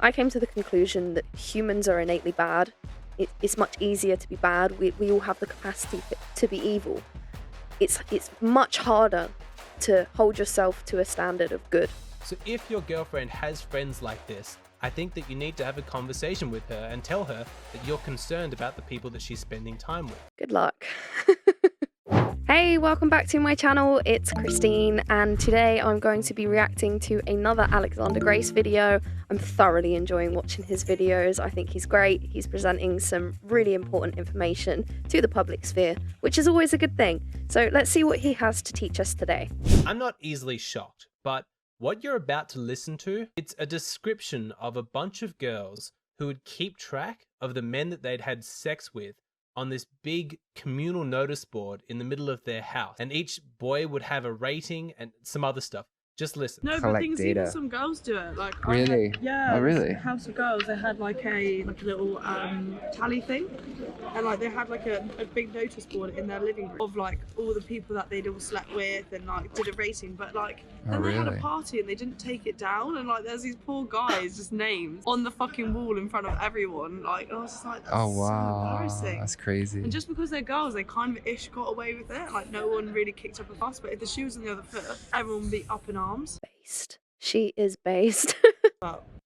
I came to the conclusion that humans are innately bad. It's much easier to be bad. We all have the capacity to be evil. It's much harder to hold yourself to a standard of good. So if your girlfriend has friends like this, I think that you need to have a conversation with her and tell her that you're concerned about the people that she's spending time with. Good luck. Hey, welcome back to my channel. It's Christine, and today I'm going to be reacting to another Alexander Grace video. I'm thoroughly enjoying watching his videos. I think he's great. He's presenting some really important information to the public sphere, which is always a good thing. So let's see what he has to teach us today. I'm not easily shocked, but what you're about to listen to, it's a description of a bunch of girls who would keep track of the men that they'd had sex with on this big communal notice board in the middle of their house. And each boy would have a rating and some other stuff. Just listen. No, but things even some girls do it. Like really? Yeah. Oh, really? House of Girls. They had like a little tally thing, and like they had like a big notice board in their living room of like all the people that they'd all slept with and like did a rating. But like then they had a party and they didn't take it down, and like there's these poor guys just names on the fucking wall in front of everyone. Like, and I was just like, that's oh wow, so embarrassing. That's crazy. And just because they're girls, they kind of ish got away with it. Like no one really kicked up a fuss. But if the shoe was on the other foot, everyone would be up in arms. Based. She is based.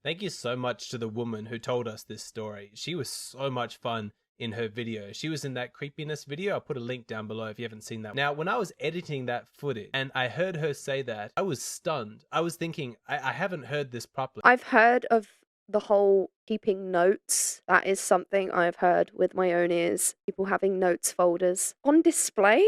Thank you so much to the woman who told us this story. She was so much fun in her video. She was in that creepiness video. I'll put a link down below if you haven't seen that. Now, when I was editing that footage and I heard her say that, I was stunned. I was thinking, I haven't heard this properly. I've heard of the whole keeping notes. That is something I've heard with my own ears. People having notes folders on display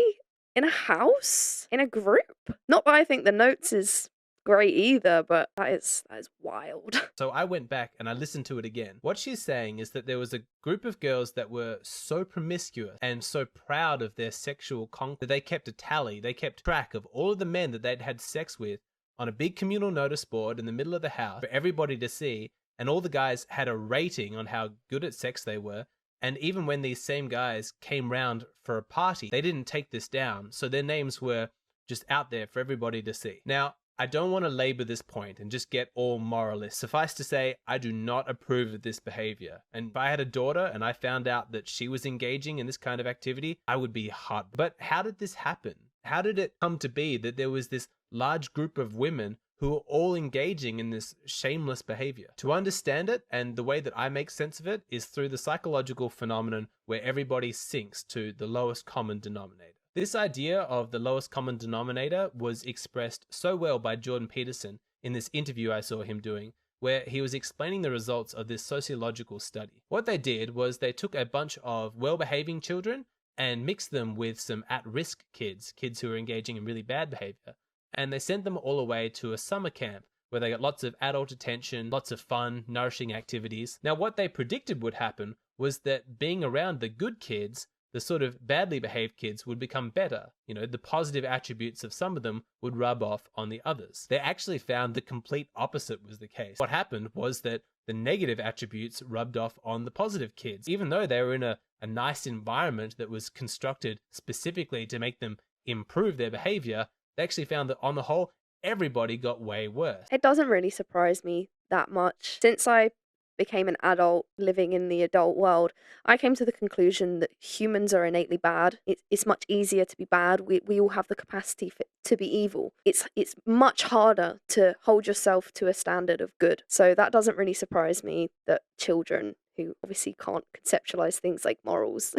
in a house, in a group. Not that I think the notes is great either, but that is wild. So I went back and I listened to it again. What she's saying is that there was a group of girls that were so promiscuous and so proud of their sexual conquest that they kept a tally. They kept track of all of the men that they'd had sex with on a big communal notice board in the middle of the house for everybody to see. And all the guys had a rating on how good at sex they were. And even when these same guys came round for a party, they didn't take this down. So their names were just out there for everybody to see. Now, I don't want to labor this point and just get all moralist. Suffice to say, I do not approve of this behavior. And if I had a daughter and I found out that she was engaging in this kind of activity, I would be hot. But how did this happen? How did it come to be that there was this large group of women who are all engaging in this shameless behavior? To understand it, and the way that I make sense of it, is through the psychological phenomenon where everybody sinks to the lowest common denominator. This idea of the lowest common denominator was expressed so well by Jordan Peterson in this interview I saw him doing, where he was explaining the results of this sociological study. What they did was they took a bunch of well-behaving children and mixed them with some at-risk kids who were engaging in really bad behavior. And they sent them all away to a summer camp where they got lots of adult attention, lots of fun, nourishing activities. Now, what they predicted would happen was that being around the good kids, the sort of badly behaved kids would become better. You know, the positive attributes of some of them would rub off on the others. They actually found the complete opposite was the case. What happened was that the negative attributes rubbed off on the positive kids. Even though they were in a nice environment that was constructed specifically to make them improve their behavior, they actually found that on the whole, everybody got way worse. It doesn't really surprise me that much. Since I became an adult living in the adult world, I came to the conclusion that humans are innately bad. It's much easier to be bad. We all have the capacity to be evil. It's much harder to hold yourself to a standard of good. So that doesn't really surprise me that children who obviously can't conceptualize things like morals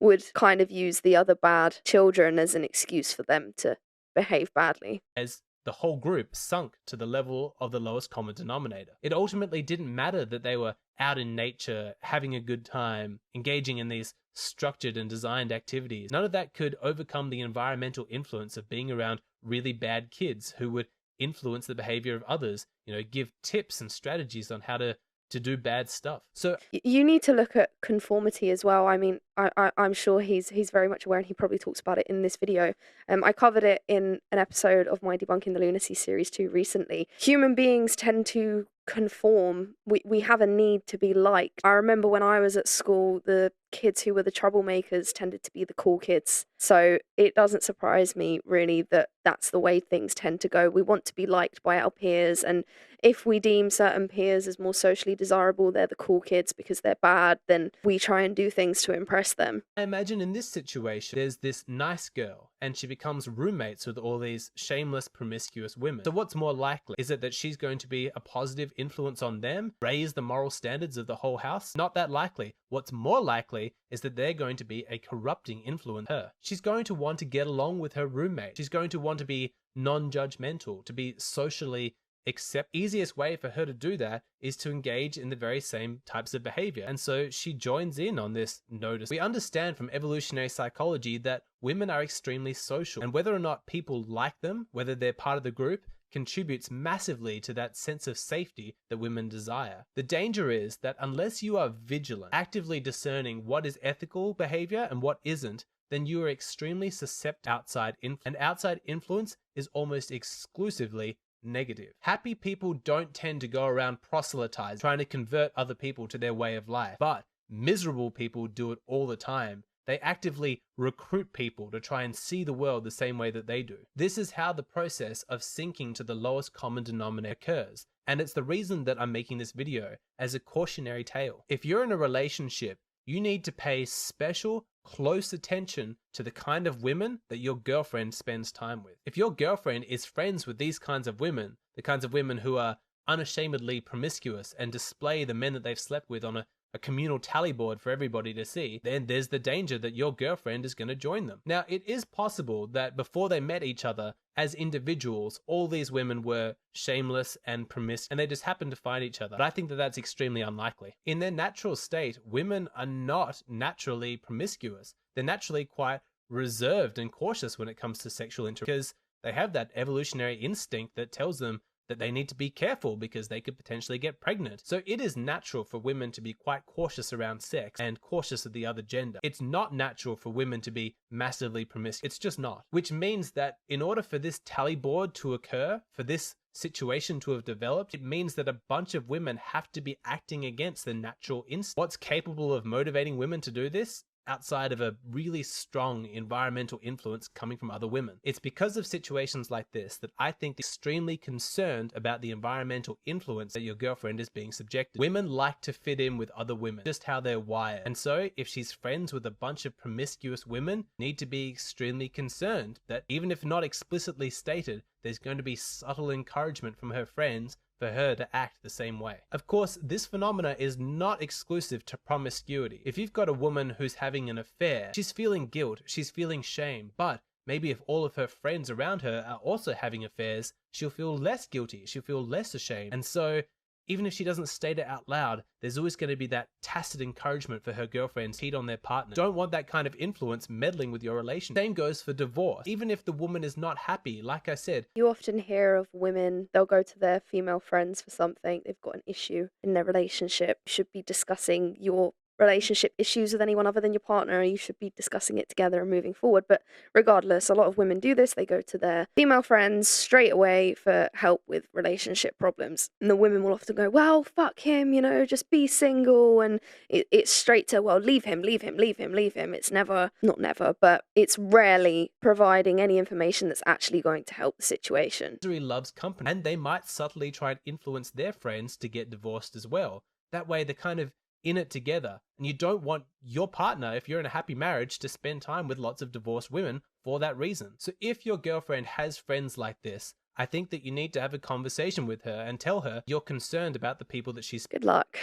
would kind of use the other bad children as an excuse for them to behave badly. As the whole group sunk to the level of the lowest common denominator. It ultimately didn't matter that they were out in nature, having a good time, engaging in these structured and designed activities. None of that could overcome the environmental influence of being around really bad kids who would influence the behavior of others, you know, give tips and strategies on how to do bad stuff. So you need to look at conformity as well. I mean, I'm sure he's very much aware, and he probably talks about it in this video. I covered it in an episode of my Debunking the Lunacy series too recently. Human beings tend to conform. We have a need to be liked. I remember when I was at school, the kids who were the troublemakers tended to be the cool kids. So it doesn't surprise me really that that's the way things tend to go. We want to be liked by our peers, and if we deem certain peers as more socially desirable, they're the cool kids because they're bad, then we try and do things to impress them. I imagine in this situation, there's this nice girl and she becomes roommates with all these shameless, promiscuous women. So what's more likely? Is it that she's going to be a positive influence on them, raise the moral standards of the whole house? Not that likely. What's more likely is that they're going to be a corrupting influence on her. She's going to want to get along with her roommate. She's going to want to be non-judgmental, to be socially accept. Easiest way for her to do that is to engage in the very same types of behavior. And so she joins in on this notice. We understand from evolutionary psychology that women are extremely social, and whether or not people like them, whether they're part of the group, contributes massively to that sense of safety that women desire. The danger is that unless you are vigilant, actively discerning what is ethical behavior and what isn't, then you are extremely susceptible to outside influence. And outside influence is almost exclusively negative. Happy people don't tend to go around proselytizing, trying to convert other people to their way of life. But miserable people do it all the time. They actively recruit people to try and see the world the same way that they do. This is how the process of sinking to the lowest common denominator occurs. And it's the reason that I'm making this video as a cautionary tale. If you're in a relationship, you need to pay special, close attention to the kind of women that your girlfriend spends time with. If your girlfriend is friends with these kinds of women, the kinds of women who are unashamedly promiscuous and display the men that they've slept with on a communal tally board for everybody to see, then there's the danger that your girlfriend is going to join them. Now, it is possible that before they met each other as individuals, all these women were shameless and promiscuous, and they just happened to find each other. But I think that that's extremely unlikely. In their natural state, women are not naturally promiscuous. They're naturally quite reserved and cautious when it comes to sexual intercourse because they have that evolutionary instinct that tells them that they need to be careful because they could potentially get pregnant. So it is natural for women to be quite cautious around sex and cautious of the other gender. It's not natural for women to be massively promiscuous. It's just not. Which means that in order for this tally board to occur, for this situation to have developed, it means that a bunch of women have to be acting against the natural instinct. What's capable of motivating women to do this? Outside of a really strong environmental influence coming from other women. It's because of situations like this that I think they're extremely concerned about the environmental influence that your girlfriend is being subjected. Women like to fit in with other women, just how they're wired. And so if she's friends with a bunch of promiscuous women, need to be extremely concerned that even if not explicitly stated, there's going to be subtle encouragement from her friends for her to act the same way. Of course, this phenomena is not exclusive to promiscuity. If you've got a woman who's having an affair, she's feeling guilt, she's feeling shame, but maybe if all of her friends around her are also having affairs, she'll feel less guilty, she'll feel less ashamed. And so even if she doesn't state it out loud, there's always going to be that tacit encouragement for her girlfriends to cheat on their partner. Don't want that kind of influence meddling with your relationship. Same goes for divorce. Even if the woman is not happy, like I said. You often hear of women, they'll go to their female friends for something, they've got an issue in their relationship. You should be discussing your relationship issues with anyone other than your partner. You should be discussing it together and moving forward. But regardless, a lot of women do this. They go to their female friends straight away for help with relationship problems. And the women will often go, well, fuck him, just be single. And it's straight to, well, leave him. It's never, not never, but it's rarely providing any information that's actually going to help the situation. Misery loves company, and they might subtly try and influence their friends to get divorced as well. That way they're kind of in it together, and you don't want your partner, if you're in a happy marriage, to spend time with lots of divorced women for that reason. So if your girlfriend has friends like this, I think that you need to have a conversation with her and tell her you're concerned about the people that she's... Good luck.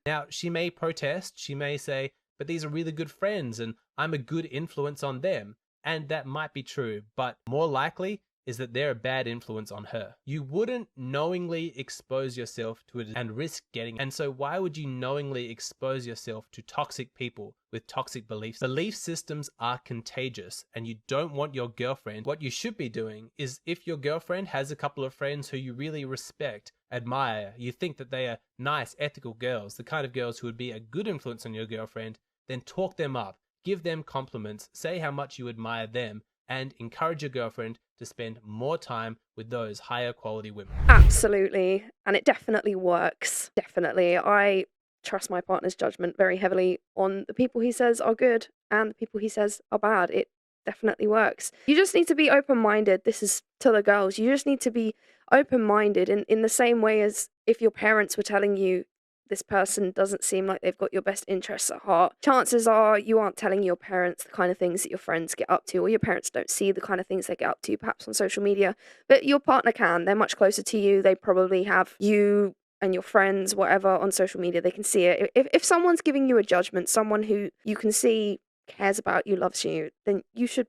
Now, she may protest, she may say, but these are really good friends and I'm a good influence on them. And that might be true, but more likely is that they're a bad influence on her. You wouldn't knowingly expose yourself to it and risk getting, and so why would you knowingly expose yourself to toxic people with toxic beliefs? Belief systems are contagious, and you don't want your girlfriend. What you should be doing is, if your girlfriend has a couple of friends who you really respect, admire, you think that they are nice, ethical girls, the kind of girls who would be a good influence on your girlfriend, then talk them up, give them compliments, say how much you admire them, and encourage your girlfriend to spend more time with those higher quality women. Absolutely. And it definitely works. Definitely. I trust my partner's judgment very heavily on the people he says are good and the people he says are bad. It definitely works. You just need to be open-minded. This is to the girls. You just need to be open-minded in the same way as if your parents were telling you this person doesn't seem like they've got your best interests at heart. Chances are you aren't telling your parents the kind of things that your friends get up to, or your parents don't see the kind of things they get up to, perhaps on social media. But your partner can. They're much closer to you. They probably have you and your friends, whatever, on social media. They can see it. If someone's giving you a judgment, someone who you can see cares about you, loves you, then you should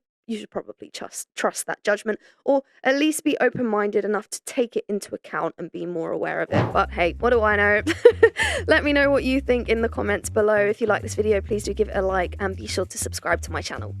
probably trust that judgment, or at least be open-minded enough to take it into account and be more aware of it. But hey, what do I know? Let me know what you think in the comments below. If you like this video, please do give it a like and be sure to subscribe to my channel.